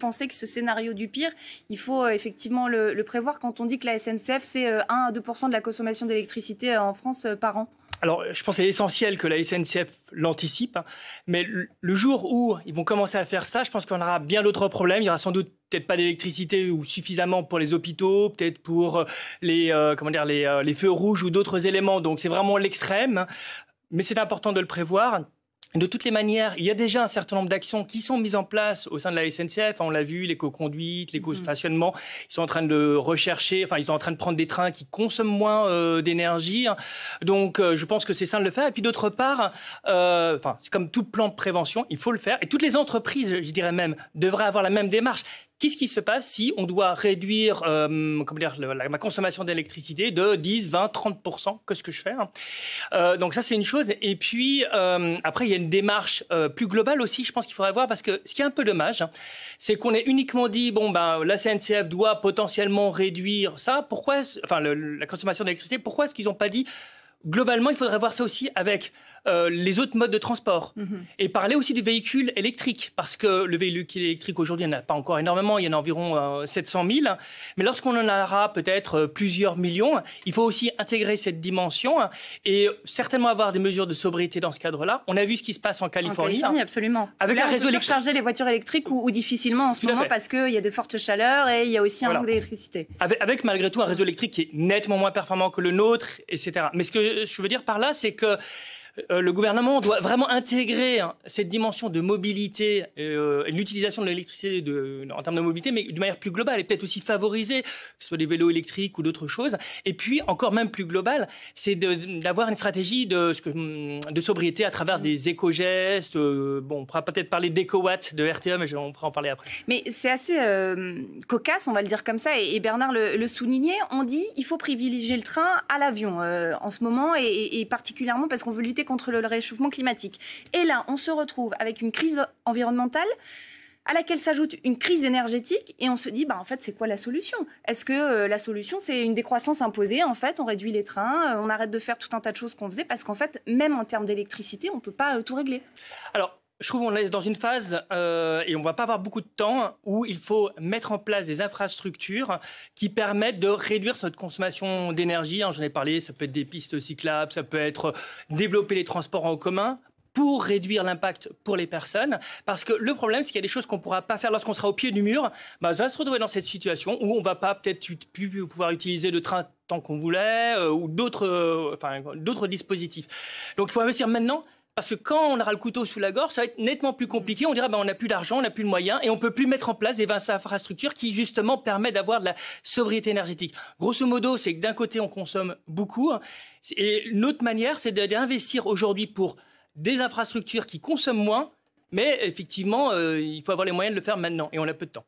pensez que ce scénario du pire, il faut effectivement le prévoir quand on dit que la SNCF, c'est 1 à 2% de la consommation d'électricité en France par an? Alors, je pense que c'est essentiel que la SNCF l'anticipe, hein, mais le jour où ils vont commencer à faire ça, je pense qu'on aura bien d'autres problèmes. Il y aura sans doute peut-être pas d'électricité ou suffisamment pour les hôpitaux, peut-être pour les feux rouges ou d'autres éléments. Donc, c'est vraiment l'extrême, mais c'est important de le prévoir. De toutes les manières, il y a déjà un certain nombre d'actions qui sont mises en place au sein de la SNCF. On l'a vu, l'éco-conduite, l'éco-stationnement. Ils sont en train de rechercher, ils sont en train de prendre des trains qui consomment moins d'énergie. Donc, je pense que c'est sain de le faire. Et puis, d'autre part, c'est comme tout plan de prévention, il faut le faire. Et toutes les entreprises, je dirais même, devraient avoir la même démarche. Qu'est-ce qui se passe si on doit réduire ma consommation d'électricité de 10, 20, 30%? Qu'est-ce que je fais? Donc ça, c'est une chose. Et puis, après, il y a une démarche plus globale aussi, je pense qu'il faudrait voir, parce que ce qui est un peu dommage, c'est qu'on ait uniquement dit, la CNCF doit potentiellement réduire ça. Pourquoi, la consommation d'électricité, pourquoi est-ce qu'ils n'ont pas dit, globalement, il faudrait voir ça aussi avec les autres modes de transport. Et parler aussi du véhicule électrique, parce que le véhicule électrique aujourd'hui, il n'y en a pas encore énormément, il y en a environ 700 000. Mais lorsqu'on en aura peut-être plusieurs millions, il faut aussi intégrer cette dimension et certainement avoir des mesures de sobriété dans ce cadre-là. On a vu ce qui se passe en Californie. Absolument. Avec un réseau électrique. Charger les voitures électriques ou difficilement en ce moment parce qu'il y a de fortes chaleurs et il y a aussi un manque d'électricité. Avec malgré tout un réseau électrique qui est nettement moins performant que le nôtre, etc. Mais ce que je veux dire par là, c'est que le gouvernement doit vraiment intégrer cette dimension de mobilité, l'utilisation de l'électricité en termes de mobilité, mais de manière plus globale, et peut-être aussi favoriser, que ce soit des vélos électriques ou d'autres choses. Et puis, encore même plus global, c'est d'avoir une stratégie de sobriété à travers des éco-gestes. On pourra peut-être parler d'éco-watts de RTE, mais on pourra en parler après. Mais c'est assez cocasse, on va le dire comme ça, et Bernard le soulignait. On dit qu'il faut privilégier le train à l'avion en ce moment, et particulièrement parce qu'on veut lutter contre le réchauffement climatique. Et là, on se retrouve avec une crise environnementale à laquelle s'ajoute une crise énergétique et on se dit, en fait, c'est quoi la solution? Est-ce que la solution, c'est une décroissance imposée? En fait, on réduit les trains, on arrête de faire tout un tas de choses qu'on faisait parce qu'en fait, même en termes d'électricité, on ne peut pas tout régler. Alors, je trouve qu'on est dans une phase, et on ne va pas avoir beaucoup de temps, où il faut mettre en place des infrastructures qui permettent de réduire cette consommation d'énergie. J'en ai parlé, ça peut être des pistes cyclables, ça peut être développer les transports en commun pour réduire l'impact pour les personnes. Parce que le problème, c'est qu'il y a des choses qu'on ne pourra pas faire lorsqu'on sera au pied du mur. On va se retrouver dans cette situation où on ne va pas peut-être plus pouvoir utiliser de train tant qu'on voulait ou d'autres dispositifs. Donc il faut investir maintenant. Parce que quand on aura le couteau sous la gorge, ça va être nettement plus compliqué. On dira on n'a plus d'argent, on n'a plus de moyens et on ne peut plus mettre en place des infrastructures qui justement permettent d'avoir de la sobriété énergétique. Grosso modo, c'est que d'un côté, on consomme beaucoup. Et une autre manière, c'est d'investir aujourd'hui pour des infrastructures qui consomment moins. Mais effectivement, il faut avoir les moyens de le faire maintenant et on a peu de temps.